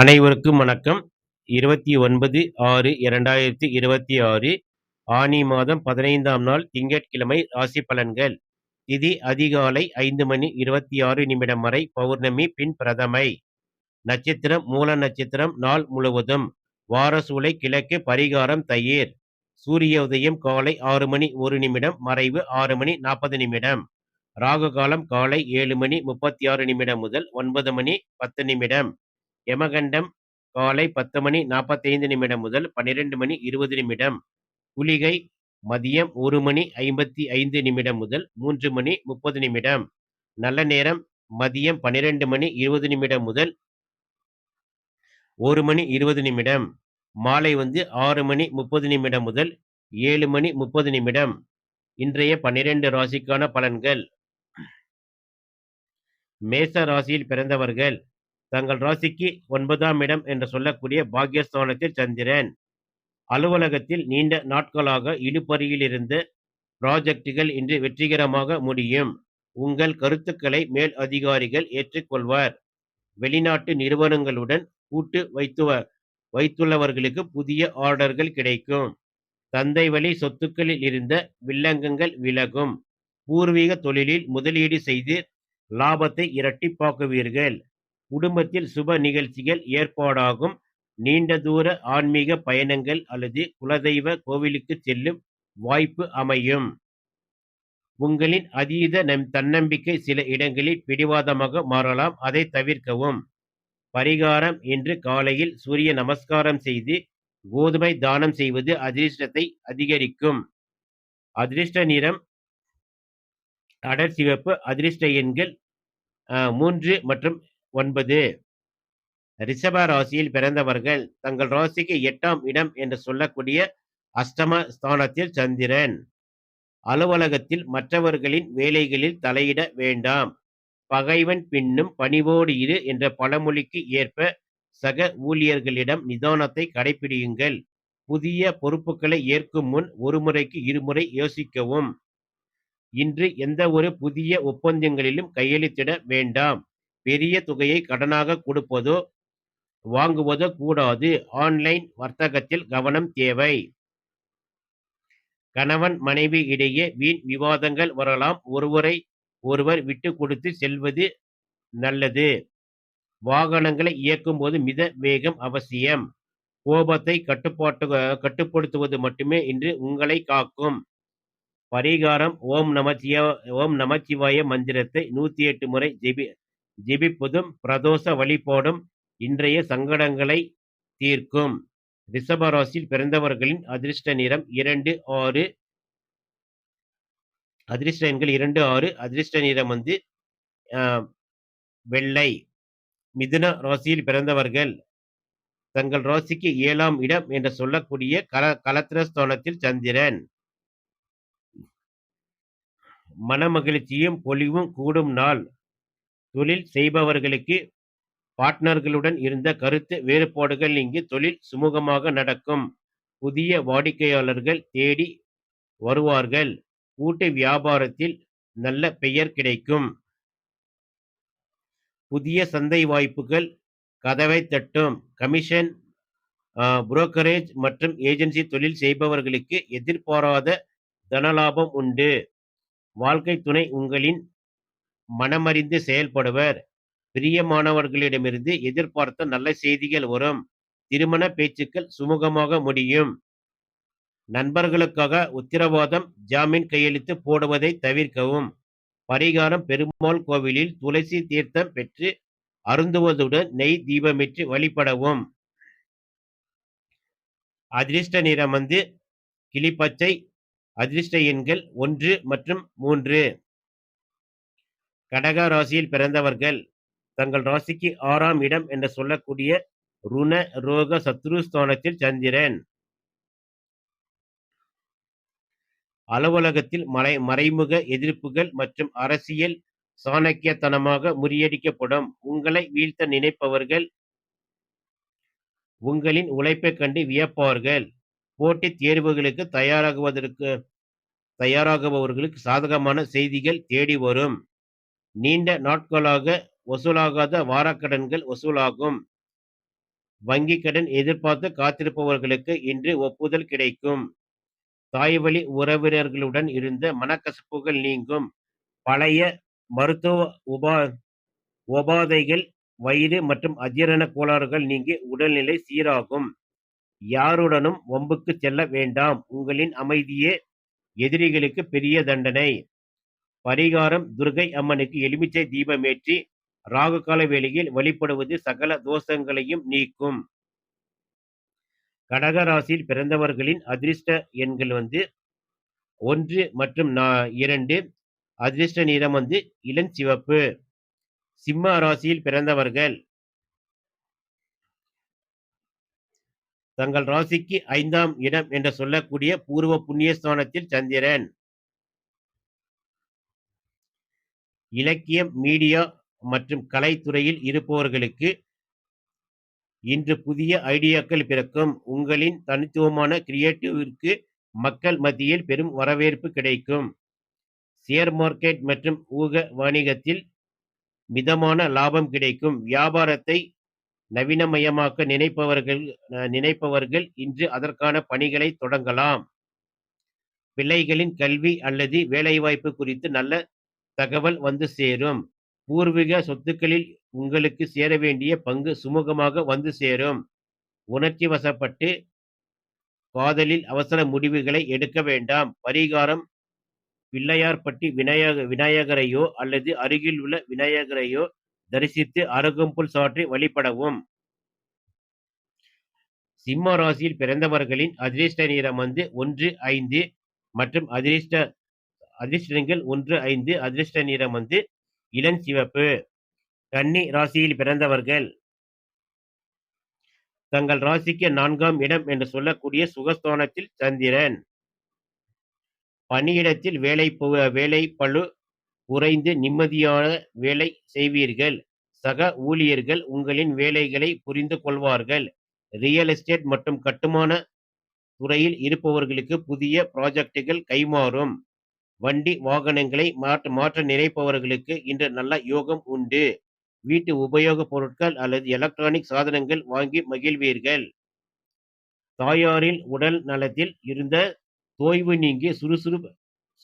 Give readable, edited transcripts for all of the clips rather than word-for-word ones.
அனைவருக்கும் வணக்கம். 29/6/2026 ஆனி மாதம் 15ஆம் நாள் திங்கட்கிழமை ராசி பலன்கள். திதி அதிகாலை 5:26 வரை பௌர்ணமி பின் பிரதமை. நட்சத்திரம் மூல நட்சத்திரம். நாள் முழுவதும் வாரசூலை கிழக்கு. பரிகாரம் தயிர். சூரிய உதயம் காலை 6:01 மறைவு 6:40. ராகு காலம் காலை 7:36 முதல் 9:10. யமகண்டம் காலை 10:45 முதல் 12:20. குளிகை மதியம் 1:55 முதல் 3:30. நல்ல நேரம் மதியம் 12:20 முதல் 1:20. மாலை 6:30 முதல் 7:30. இன்றைய 12 ராசிக்கான பலன்கள். மேச ராசியில் பிறந்தவர்கள் தங்கள் ராசிக்கு 9ஆம் இடம் என்று சொல்லக்கூடிய பாக்யஸ்தானத்தில் சந்திரன். அலுவலகத்தில் நீண்ட நாட்களாக இழுபறியில் இருந்த ப்ராஜெக்டுகள் இன்று வெற்றிகரமாக முடியும். உங்கள் கருத்துக்களை மேல் அதிகாரிகள் ஏற்றுக்கொள்வார். வெளிநாட்டு நிறுவனங்களுடன் கூட்டு வைத்துள்ளவர்களுக்கு புதிய ஆர்டர்கள் கிடைக்கும். தந்தை வழி சொத்துக்களில் இருந்த வில்லங்கங்கள் விலகும். பூர்வீக தொழிலில் முதலீடு செய்து லாபத்தை இரட்டிப்பாக்குவீர்கள். குடும்பத்தில் சுப நிகழ்ச்சிகள் ஏற்பாடாகும். நீண்ட தூர ஆன்மீக பயணங்கள் அல்லது குலதெய்வ கோவிலுக்கு செல்லும் வாய்ப்பு அமையும். உங்களின் அதீத தன்னம்பிக்கை சில இடங்களில் பிடிவாதமாக மாறலாம். அதை தவிர்க்கவும். பரிகாரம் இன்று காலையில் சூரிய நமஸ்காரம் செய்து கோதுமை தானம் செய்வது அதிர்ஷ்டத்தை அதிகரிக்கும். அதிர்ஷ்ட நிறம் அடர் சிவப்பு. அதிர்ஷ்ட எண்கள் 3 மற்றும் 9. ரிஷப ராசியில் பிறந்தவர்கள் தங்கள் ராசிக்கு 8ஆம் இடம் என்று சொல்லக்கூடிய அஷ்டம ஸ்தானத்தில் சந்திரன். அலுவலகத்தில் மற்றவர்களின் வேலைகளில் தலையிட வேண்டாம். பகைவன் பின்னும் பணிவோடு இரு என்ற பழமொழிக்கு ஏற்ப சக ஊழியர்களிடம் நிதானத்தை கடைபிடியுங்கள். புதிய பொறுப்புகளை ஏற்கும் முன் ஒரு முறைக்கு இருமுறை யோசிக்கவும். இன்று எந்த ஒரு புதிய ஒப்பந்தங்களிலும் கையெழுத்திட வேண்டாம். பெரிய தொகையை கடனாக கொடுப்பதோ வாங்குவதோ கூடாது. ஆன்லைன் வர்த்தகத்தில் கவனம் தேவை. கணவன் மனைவி இடையே வீண் விவாதங்கள் வரலாம். ஒருவரை ஒருவர் விட்டு கொடுத்து செல்வது நல்லது. வாகனங்களை இயக்கும் போது மித வேகம் அவசியம். கோபத்தை கட்டுப்படுத்துவது மட்டுமே இன்று உங்களை காக்கும். பரிகாரம் ஓம் நமச்சிவாய மந்திரத்தை 108 முறை ஜெபிப்பதும் பிரதோஷ வழிபாடும் இன்றைய சங்கடங்களை தீர்க்கும். ரிஷபராசியில் பிறந்தவர்களின் அதிர்ஷ்ட நிறம் 2, 6. அதிர்ஷ்ட எண்கள் 2, 6. அதிர்ஷ்ட நிறம் வெள்ளை. மிதுன ராசியில் பிறந்தவர்கள் தங்கள் ராசிக்கு 7ஆம் இடம் என்று சொல்லக்கூடிய கலத்திரஸ்தானத்தில் சந்திரன். மனமகிழ்ச்சியும் பொலிவும் கூடும் நாள். தொழில் செய்பவர்களுக்கு பார்ட்னர்களுடன் இருந்த கருத்து வேறுபாடுகள் நீங்கி தொழில் சுமூகமாக நடக்கும். புதிய வாடிக்கையாளர்கள் தேடி வருவார்கள். கூட்டு வியாபாரத்தில் நல்ல பெயர் கிடைக்கும். புதிய சந்தை வாய்ப்புகள் கதவை தட்டும். கமிஷன், புரோக்கரேஜ் மற்றும் ஏஜென்சி தொழில் செய்பவர்களுக்கு எதிர்பாராத தனலாபம் உண்டு. வாழ்க்கை துணை உங்களின் மனமறிந்து செயல்படுவர். பிரியமானவர்களிடமிருந்து எதிர்பார்த்த நல்ல செய்திகள் வரும். திருமண பேச்சுக்கள் சுமூகமாக முடியும். நண்பர்களுக்காக உத்தரவாதம் ஜாமீன் கையெழுத்து போடுவதை தவிர்க்கவும். பரிகாரம் பெருமாள் கோவிலில் துளசி தீர்த்தம் பெற்று அருந்துவதுடன் நெய் தீபமிட்டு வழிபடவும். அதிர்ஷ்ட நிறம் கிளிப்பச்சை. அதிர்ஷ்ட எண்கள் 1 மற்றும் 3. கடக ராசியில் பிறந்தவர்கள் தங்கள் ராசிக்கு 6ஆம் இடம் என்று சொல்லக்கூடிய ருண ரோக சத்ருஸ்தானத்தில் சந்திரன். அலுவலகத்தில் மறைமுக எதிர்ப்புகள் மற்றும் அரசியல் சாணக்கியத்தனமாக முறியடிக்கப்படும். உங்களை வீழ்த்த நினைப்பவர்கள் உங்களின் உழைப்பை கண்டு வியப்பார்கள். போட்டித் தேர்வுகளுக்கு தயாராகுபவர்களுக்கு சாதகமான செய்திகள் தேடி வரும். நீண்ட நாட்களாக வசூலாகாத வாரக்கடன்கள் வசூலாகும். வங்கிக் கடன் எதிர்பார்த்து காத்திருப்பவர்களுக்கு இன்று ஒப்புதல் கிடைக்கும். தாய்வழி உறவினர்களுடன் இருந்த மனக்கசப்புகள் நீங்கும். பழைய மருத்துவ உபாதைகள், வயிறு மற்றும் அஜீரண கோளாறுகள் நீங்கி உடல்நிலை சீராகும். யாருடனும் வம்புக்கு செல்ல வேண்டாம். உங்களின் அமைதியே எதிரிகளுக்கு பெரிய தண்டனை. பரிகாரம்: துர்க்கை அம்மனுக்கு எலுமிச்சை தீபமேற்றி ராகு கால வேளையில் வழிபடுவது சகல தோஷங்களையும் நீக்கும். கடக ராசியில் பிறந்தவர்களின் அதிர்ஷ்ட எண்கள் 1 மற்றும் 2. அதிர்ஷ்ட நிறம் இளஞ்சிவப்பு. சிம்ம ராசியில் பிறந்தவர்கள் தங்கள் ராசிக்கு 5ஆம் இடம் என்று சொல்லக்கூடிய பூர்வ புண்ணியஸ்தானத்தில் சந்திரன். இலக்கியம், மீடியா மற்றும் கலைத்துறையில் இருப்பவர்களுக்கு இன்று புதிய ஐடியாக்கள் பிறக்கும். உங்களின் தனித்துவமான கிரியேட்டிவிற்கு மக்கள் மத்தியில் பெரும் வரவேற்பு கிடைக்கும். ஷேர் மார்க்கெட் மற்றும் ஊக வணிகத்தில் மிதமான லாபம் கிடைக்கும். வியாபாரத்தை நவீனமயமாக்க நினைப்பவர்கள் இன்று அதற்கான பணிகளை தொடங்கலாம். பிள்ளைகளின் கல்வி அல்லது வேலைவாய்ப்பு குறித்து நல்ல தகவல் சேரும். பூர்வீக சொத்துக்களில் உங்களுக்கு சேர வேண்டிய பங்கு சுமூகமாக சேரும். உணர்ச்சி வசப்பட்டு காதலில் அவசர முடிவுகளை எடுக்க வேண்டாம். பரிகாரம்: பிள்ளையார்பட்டி விநாயகரையோ அல்லது அருகில் உள்ள விநாயகரையோ தரிசித்து அருகம்புல் சாற்றி வழிபடவும். சிம்ம ராசியில் பிறந்தவர்களின் அதிர்ஷ்ட நிறம் 1, 5 மற்றும் அதிர்ஷ்டங்கள் 1, 5. அதிர்ஷ்ட நிறம் இளஞ்சிவப்பு. கன்னி ராசியில் பிறந்தவர்கள் தங்கள் ராசிக்கு 4ஆம் இடம் என்று சொல்லக்கூடிய சுகஸ்தானத்தில் சந்திரன். பணியிடத்தில் வேலை பளு குறைந்து நிம்மதியான வேலை செய்வீர்கள். சக ஊழியர்கள் உங்களின் வேலைகளை புரிந்து கொள்வார்கள். ரியல் எஸ்டேட் மற்றும் கட்டுமான துறையில் இருப்பவர்களுக்கு புதிய ப்ராஜெக்டுகள் கைமாறும். வண்டி வாகனங்களை மாற்ற நினைப்பவர்களுக்கு இன்று நல்ல யோகம் உண்டு. வீட்டு உபயோகப் பொருட்கள் அல்லது எலக்ட்ரானிக் சாதனங்கள் வாங்கி மகிழ்வீர்கள். தாயாரின் உடல் நலத்தில் இருந்த தோய்வு நீங்கி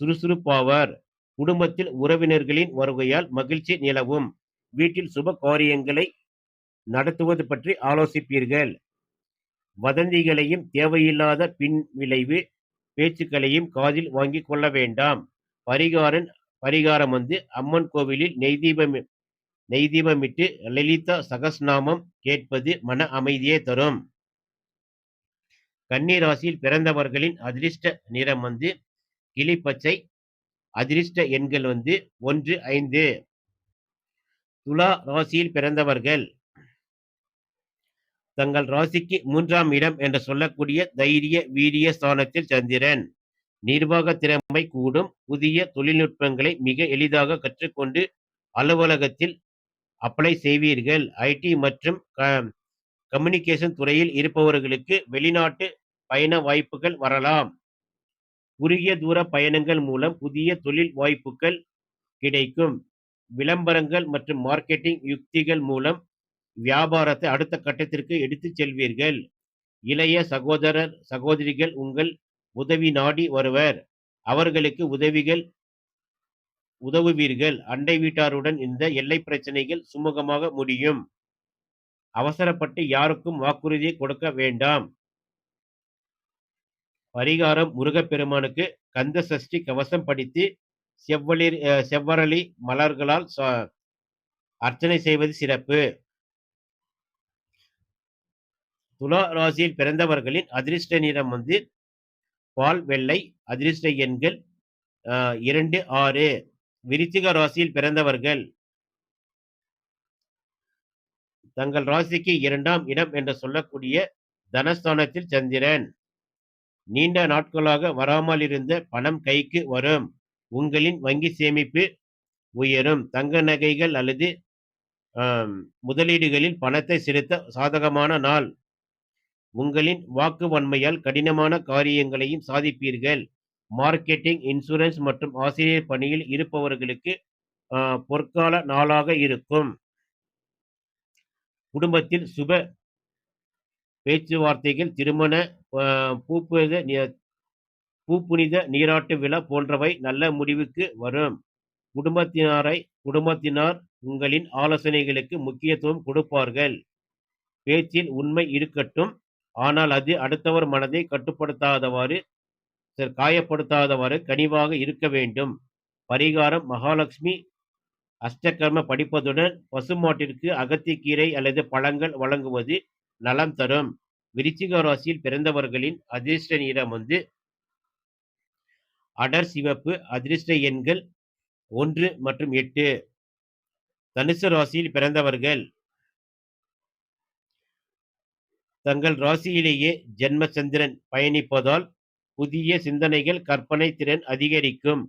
சுறுசுறுப்பாவர். குடும்பத்தில் உறவினர்களின் வருகையால் மகிழ்ச்சி நிலவும். வீட்டில் சுப காரியங்களை நடத்துவது பற்றி ஆலோசிப்பீர்கள். வதந்திகளையும் தேவையில்லாத பின் விளைவு பேச்சுக்களையும் காதில் வாங்கிக் கொள்ள வேண்டாம். பரிகாரம் அம்மன் கோவிலில் நெய்தீபமிட்டு லலிதா சகஸ்நாமம் கேட்பது மன அமைதியை தரும். கன்னி ராசியில் பிறந்தவர்களின் அதிர்ஷ்ட நிறம் கிளிப்பச்சை. அதிர்ஷ்ட எண்கள் 1, 5. துலா ராசியில் பிறந்தவர்கள் தங்கள் ராசிக்கு 3ஆம் இடம் என்று சொல்லக்கூடிய தைரிய வீரிய ஸ்தானத்தில் சந்திரன். நிர்வாக திறமை கூடும். புதிய தொழில்நுட்பங்களை மிக எளிதாக கற்றுக்கொண்டு அலுவலகத்தில் அப்ளை செய்வீர்கள். ஐடி மற்றும் கம்யூனிகேஷன் துறையில் இருப்பவர்களுக்கு வெளிநாட்டு பயண வாய்ப்புகள் வரலாம். குறுகிய தூர பயணங்கள் மூலம் புதிய தொழில் வாய்ப்புகள் கிடைக்கும். விளம்பரங்கள் மற்றும் மார்க்கெட்டிங் யுக்திகள் மூலம் வியாபாரத்தை அடுத்த கட்டத்திற்கு எடுத்துச் செல்வீர்கள். இளைய சகோதரிகள் உங்கள் உதவி நாடி வருவர். அவர்களுக்கு உதவுவீர்கள். அண்டை வீட்டாருடன் இந்த எல்லை பிரச்சனைகள் சுமூகமாக முடியும். அவசரப்பட்டு யாருக்கும் வாக்குறுதியை கொடுக்க வேண்டாம். பரிகாரம்: முருகப்பெருமானுக்கு கந்த சஷ்டி கவசம் படித்து செவ்வரளி மலர்களால் அர்ச்சனை செய்வது சிறப்பு. துலா ராசியில் பிறந்தவர்களின் அதிர்ஷ்ட நிறம் பால் வெள்ளை. அதிர்ஷ்ட எண்கள் 2, 6. விருச்சிக ராசியில் பிறந்தவர்கள் தங்கள் ராசிக்கு 2ஆம் இடம் என்று சொல்லக்கூடிய தனஸ்தானத்தில் சந்திரன். நீண்ட நாட்களாக வராமல் இருந்த பணம் கைக்கு வரும். உங்களின் வங்கி சேமிப்பு உயரும். தங்க நகைகள் அல்லது முதலீடுகளில் பணத்தை செலுத்த சாதகமான நாள். உங்களின் வாக்கு வன்மையால் கடினமான காரியங்களையும் சாதிப்பீர்கள். மார்க்கெட்டிங், இன்சூரன்ஸ் மற்றும் ஆசிரியர் பணியில் இருப்பவர்களுக்கு பொற்கால நாளாக இருக்கும். குடும்பத்தில் பேச்சுவார்த்தைகள், திருமண அ பூப்புனித பூப்புனித நீராட்டு விழா போன்றவை நல்ல முடிவுக்கு வரும். குடும்பத்தினார் உங்களின் ஆலோசனைகளுக்கு முக்கியத்துவம் கொடுப்பார்கள். பேச்சில் உண்மை இருக்கட்டும். ஆனால் அது அடுத்தவர் மனதை காயப்படுத்தாதவாறு கனிவாக இருக்க வேண்டும். பரிகாரம் மகாலட்சுமி அஷ்டகர்ம படிப்பதுடன் பசுமாட்டிற்கு அகத்திக்கீரை அல்லது பழங்கள் வழங்குவது நலம் தரும். விருச்சிக ராசியில் பிறந்தவர்களின் அதிர்ஷ்ட நிறம் அடர் சிவப்பு. அதிர்ஷ்ட எண்கள் 1 மற்றும் 8. தனுசு ராசியில் பிறந்தவர்கள் தங்கள் ராசியிலேயே ஜென்மச்சந்திரன் பயணிப்பதால் புதிய சிந்தனைகள், கற்பனை திறன் அதிகரிக்கும்.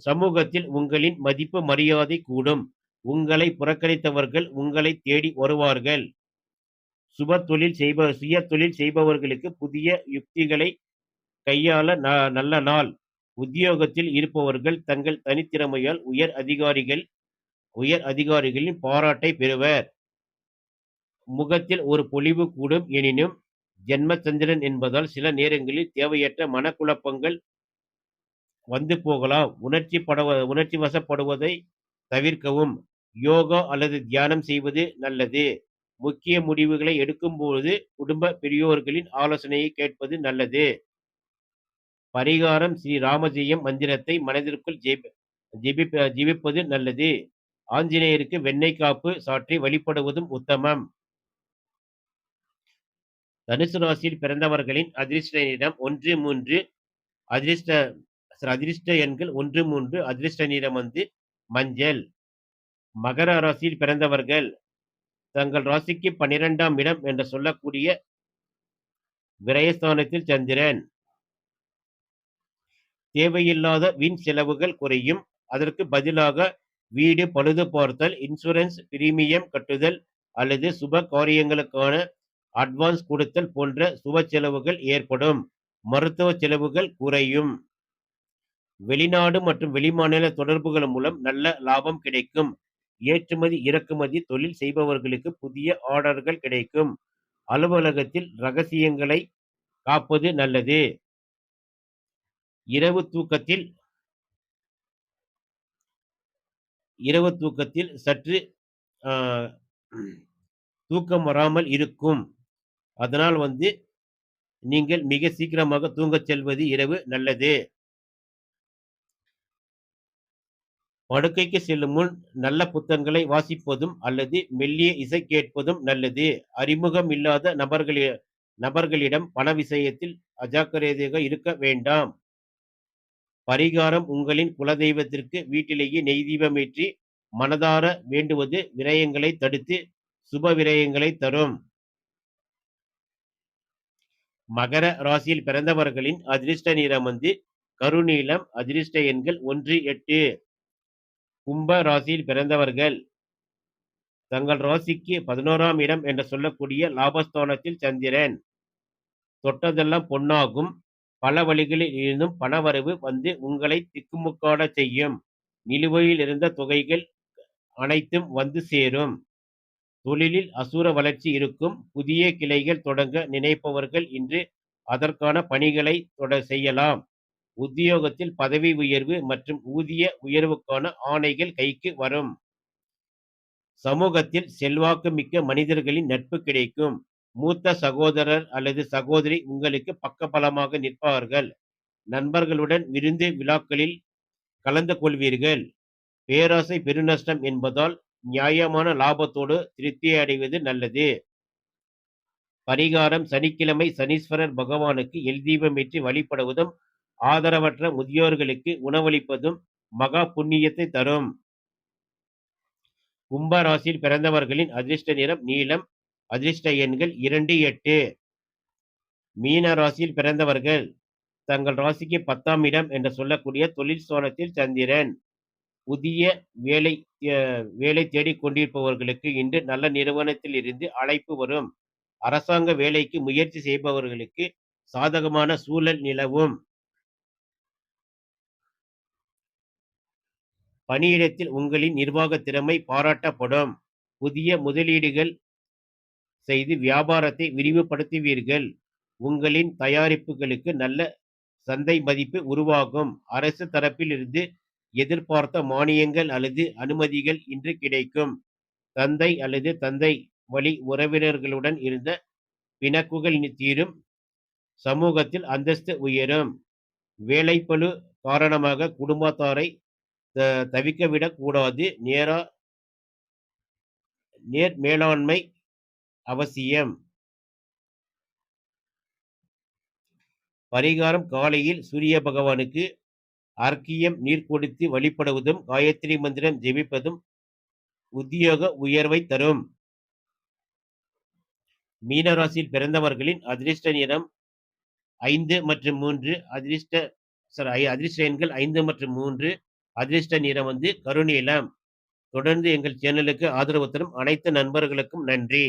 சமூகத்தில் உங்களின் மதிப்பு மரியாதை கூடும். உங்களை புறக்கணித்தவர்கள் உங்களை தேடி வருவார்கள். சுய தொழில் செய்பவர்களுக்கு புதிய யுக்திகளை கையாள நல்ல நாள். உத்தியோகத்தில் இருப்பவர்கள் தங்கள் தனித்திறமையால் உயர் அதிகாரிகளின் பாராட்டை பெறுவர். முகத்தில் ஒரு பொலிவு கூடும். எனினும் ஜென்மச்சந்திரன் என்பதால் சில நேரங்களில் தேவையற்ற மனக்குழப்பங்கள் வந்து போகலாம். உணர்ச்சி வசப்படுவதை தவிர்க்கவும். யோகா அல்லது தியானம் செய்வது நல்லது. முக்கிய முடிவுகளை எடுக்கும்போது குடும்ப பெரியோர்களின் ஆலோசனையை கேட்பது நல்லது. பரிகாரம் ஸ்ரீ ராமஜெயம் மந்திரத்தை மனதிற்குள் ஜெபிப்பது நல்லது. ஆஞ்சநேயருக்கு வெண்ணெய் காப்பு சாற்றி வழிபடுவதும் உத்தமம். தனுசு ராசியில் பிறந்தவர்களின் அதிர்ஷ்ட நிறம் 1, 3. அதிர்ஷ்ட எண்கள் 1, 3. அதிர்ஷ்ட நிறம் மஞ்சள். மகர ராசியில் பிறந்தவர்கள் தங்கள் ராசிக்கு 12ஆம் இடம் என்று சொல்லக்கூடிய விரயஸ்தானத்தில் சந்திரன். தேவையில்லாத வீண் செலவுகள் குறையும். அதற்கு பதிலாக வீடு பழுது பார்த்தல், இன்சூரன்ஸ் பிரீமியம் கட்டுதல் அல்லது சுப காரியங்களுக்கான அட்வான்ஸ் கொடுத்தல் போன்ற சுப செலவுகள் ஏற்படும். மருத்துவ செலவுகள் குறையும். வெளிநாடு மற்றும் வெளிமாநில தொடர்புகள் மூலம் நல்ல லாபம் கிடைக்கும். ஏற்றுமதி இறக்குமதி தொழில் செய்பவர்களுக்கு புதிய ஆர்டர்கள் கிடைக்கும். அலுவலகத்தில் ரகசியங்களை காப்பது நல்லது. இரவு தூக்கத்தில் சற்று தூக்கம் வராமல் இருக்கும். அதனால் நீங்கள் மிக சீக்கிரமாக தூங்கச் செல்வது இரவு நல்லது. படுக்கைக்கு செல்லும் முன் நல்ல புத்தகங்களை வாசிப்பதும் அல்லது மெல்லிய இசை கேட்பதும் நல்லது. அறிமுகம் இல்லாத நபர்களிடம் பண விஷயத்தில் அஜாக்கிரதையாக இருக்க வேண்டாம். பரிகாரம் உங்களின் குலதெய்வத்திற்கு வீட்டிலேயே நெய் தீபமேற்றி மனதார வேண்டுவது விரயங்களை தடுத்து சுப விரயங்களை தரும். மகர ராசியில் பிறந்தவர்களின் அதிர்ஷ்ட நிறம் கருநீலம். அதிர்ஷ்ட எண்கள் 1, 8. கும்ப ராசியில் பிறந்தவர்கள் தங்கள் ராசிக்கு 11ஆம் இடம் என்று சொல்லக்கூடிய லாபஸ்தானத்தில் சந்திரன். தொட்டதெல்லாம் பொன்னாகும். பல வழிகளில் இருந்தும் பணவரவு உங்களை திக்குமுக்காட செய்யும். நிலுவையில் இருந்த தொகைகள் அனைத்தும் வந்து சேரும். தொழிலில் அசுர வளர்ச்சி இருக்கும். புதிய கிளைகள் தொடங்க நினைப்பவர்கள் இன்று அதற்கான பணிகளை செய்யலாம். உத்தியோகத்தில் பதவி உயர்வு மற்றும் ஊதிய உயர்வுக்கான ஆணைகள் கைக்கு வரும். சமூகத்தில் செல்வாக்கு மிக்க மனிதர்களின் நட்பு கிடைக்கும். மூத்த சகோதரர் அல்லது சகோதரி உங்களுக்கு பக்கபலமாக நிற்பார்கள். நண்பர்களுடன் விருந்து விழாக்களில் கலந்து கொள்வீர்கள். பேராசை பெருநஷ்டம் என்பதால் நியாயமான லாபத்தோடு திருப்தி அடைவது நல்லது. பரிகாரம் சனிக்கிழமை சனீஸ்வரர் பகவானுக்கு எல் தீபமேற்றி வழிபடுவதும் ஆதரவற்ற முதியோர்களுக்கு உணவளிப்பதும் மகா புண்ணியத்தை தரும். கும்ப ராசியில் பிறந்தவர்களின் அதிர்ஷ்ட நிறம் நீலம். அதிர்ஷ்ட எண்கள் 2, 8. மீன ராசியில் பிறந்தவர்கள் தங்கள் ராசிக்கு 10ஆம் இடம் என்று சொல்லக்கூடிய தொழில் ஸ்தானத்தில் சந்திரன். புதிய வேலை தேடிக் கொண்டிருப்பவர்களுக்கு இன்று நல்ல நிறுவனத்தில் இருந்து அழைப்பு வரும். அரசாங்க வேலைக்கு முயற்சி செய்பவர்களுக்கு சாதகமான சூழல் நிலவும். பணியிடத்தில் உங்களின் நிர்வாக திறமை பாராட்டப்படும். புதிய முதலீடுகள் செய்து வியாபாரத்தை விரிவுபடுத்துவீர்கள். உங்களின் தயாரிப்புகளுக்கு நல்ல சந்தை மதிப்பு உருவாகும். அரசு தரப்பில் இருந்து எதிர்பார்த்த மானியங்கள் அல்லது அனுமதிகள் இன்று கிடைக்கும். தந்தை அல்லது தந்தை வழி உறவினர்களுடன் இருந்த பிணக்குகள் தீரும். சமூகத்தில் அந்தஸ்து உயரும். வேலைப்பளு காரணமாக குடும்பத்தாரை தவிக்க விடக் கூடாது. நேர் மேலாண்மை அவசியம். பரிகாரம்: காலையில் சூரிய பகவானுக்கு அர்க்கியம் நீர் கொடுத்து வழிபடுவதும் காயத்ரி மந்திரம் ஜெபிப்பதும் உத்தியோக உயர்வை தரும். மீனராசியில் பிறந்தவர்களின் அதிர்ஷ்ட நிறம் 5 மற்றும் 3. அதிர்ஷ்ட எண்கள் 5 மற்றும் 3. அதிர்ஷ்ட நிறம் கருநீலம். தொடர்ந்து எங்கள் சேனலுக்கு ஆதரவு தரும் அனைத்து நண்பர்களுக்கும் நன்றி.